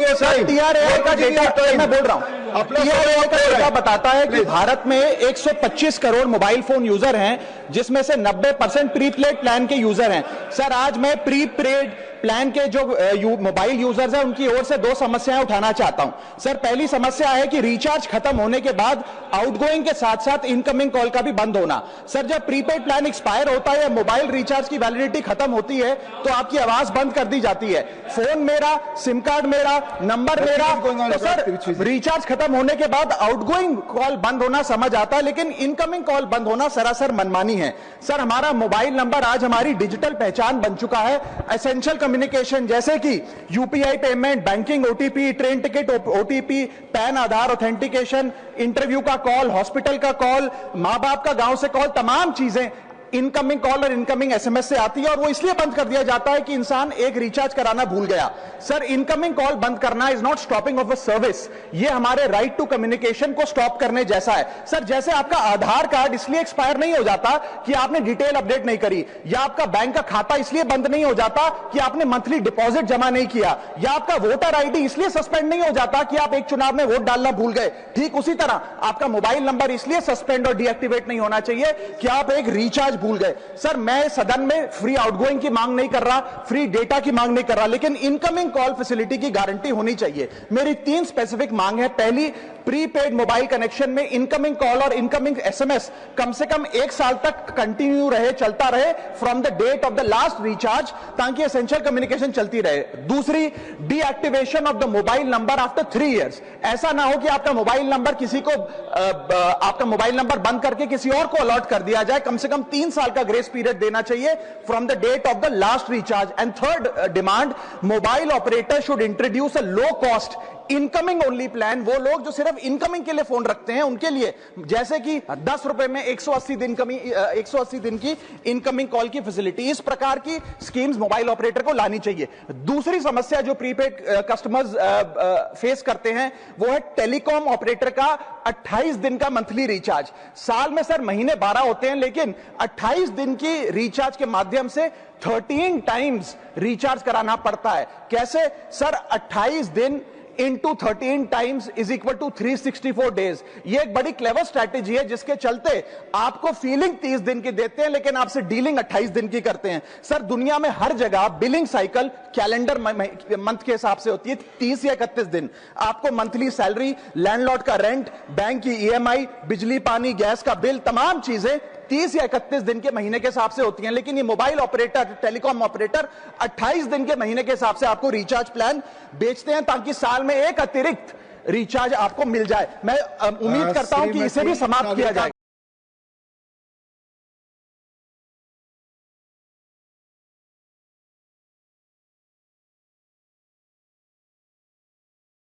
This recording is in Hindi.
TRAI का डेटा मैं बोल रहा हूं, TRAI का डेटा बताता है कि भारत में 125 करोड़ मोबाइल फोन यूजर हैं, जिसमें से 90% प्रीपेड प्लान के यूजर हैं। सर, आज मैं प्रीपेड प्लान के जो मोबाइल यूजर्स हैं उनकी ओर से दो समस्याएं उठाना चाहता हूं। सर, पहली समस्या है कि रिचार्ज खत्म होने के बाद आउटगोइंग के साथ साथ इनकमिंग कॉल का भी बंद होना। सर, जब प्रीपेड प्लान एक्सपायर होता है या मोबाइल रिचार्ज की वैलिडिटी खत्म होती है तो आपकी आवाज बंद कर दी जाती है, फोन मेरा, सिम कार्ड मेरा, नंबर मेरा। तो सर, रिचार्ज खत्म होने के बाद आउटगोइंग कॉल बंद होना समझ आता है, लेकिन इनकमिंग कॉल बंद होना सरासर मनमानी है। सर, हमारा मोबाइल नंबर आज हमारी डिजिटल पहचान बन चुका है। एसेंशियल कम्युनिकेशन जैसे कि UPI payment, banking, OTP, train ticket OTP, PAN Aadhaar authentication, interview का कॉल, हॉस्पिटल का कॉल, मां बाप का गांव से कॉल, तमाम चीजें इनकमिंग कॉल और इनकमिंग एसएमएस से आती है, और वो इसलिए बंद कर दिया जाता है कि इंसान एक रिचार्ज कराना भूल गया। सर, इनकमिंग कॉल बंद करना is not stopping of a service, ये हमारे राइट टू कम्युनिकेशन को स्टॉप करने जैसा है। सर, जैसे आपका आधार कार्ड इसलिए एक्सपायर नहीं हो जाता कि आपने डिटेल अपडेट नहीं करी, या आपका बैंक का खाता इसलिए बंद नहीं हो जाता कि आपने मंथली डिपॉजिट जमा नहीं किया, या आपका वोटर आईडी इसलिए सस्पेंड नहीं हो जाता कि आप एक चुनाव में वोट डालना भूल गए। ठीक उसी तरह आपका मोबाइल नंबर इसलिए सस्पेंड और डीएक्टिवेट नहीं होना चाहिए कि आप एक रिचार्ज भूल गए। सर, मैं सदन में फ्री आउटगोइंग की मांग नहीं कर रहा, फ्री डेटा की मांग नहीं कर रहा, लेकिन इनकमिंग कॉल फैसिलिटी की गारंटी होनी चाहिए। मेरी 3 स्पेसिफिक मांग है। पहली, प्रीपेड मोबाइल कनेक्शन में इनकमिंग कॉल और इनकमिंग एसएमएस कम से कम 1 साल तक कंटिन्यू रहे, चलता रहे from the date of the last recharge, ताकि एसेंशियल कम्युनिकेशन चलती रहे। दूसरी, deactivation of the mobile number after 3 years. ऐसा ना हो कि आपका मोबाइल नंबर किसी को आपका मोबाइल नंबर बंद करके किसी और को अलॉट कर दिया जाए। कम से कम 3 साल का ग्रेस पीरियड देना चाहिए from the date of the last recharge. And third demand, mobile operator should introduce a low cost incoming only plan. वो लोग जो सिर्फ इनकमिंग के लिए फोन रखते हैं उनके लिए, जैसे कि 10 रुपए में 180 दिन की इनकमिंग कॉल की फैसिलिटी, इस प्रकार की स्कीम्स मोबाइल ऑपरेटर को लानी चाहिए। दूसरी समस्या जो प्रीपेड कस्टमर्स फेस करते हैं वो है टेलीकॉम ऑपरेटर का 28 दिन का मंथली रिचार्ज। साल में सर महीने 12 होते हैं, लेकिन 28 दिन की रिचार्ज के माध्यम से 13 टाइम्स रिचार्ज कराना पड़ता है। कैसे सर? 28 दिन into 13 times is equal to 364 days. ये एक बड़ी क्लेवर स्ट्रैटेजी है, जिसके चलते आपको फीलिंग 30 दिन की देते हैं, लेकिन आपसे डीलिंग 28 दिन की करते हैं। सर, दुनिया में हर जगह बिलिंग साइकिल कैलेंडर मंथ के हिसाब से होती है, 30 या 31 दिन। आपको मंथली सैलरी, लैंडलॉर्ड का रेंट, बैंक की ईएमआई, बिजली पानी गैस का बिल, तमाम चीजें 30 या 31 दिन के महीने के हिसाब से होती हैं। लेकिन ये मोबाइल ऑपरेटर, टेलीकॉम ऑपरेटर 28 दिन के महीने के हिसाब से आपको रिचार्ज प्लान बेचते हैं, ताकि साल में एक अतिरिक्त रिचार्ज आपको मिल जाए। मैं उम्मीद करता हूं कि इसे भी समाप्त किया जाए।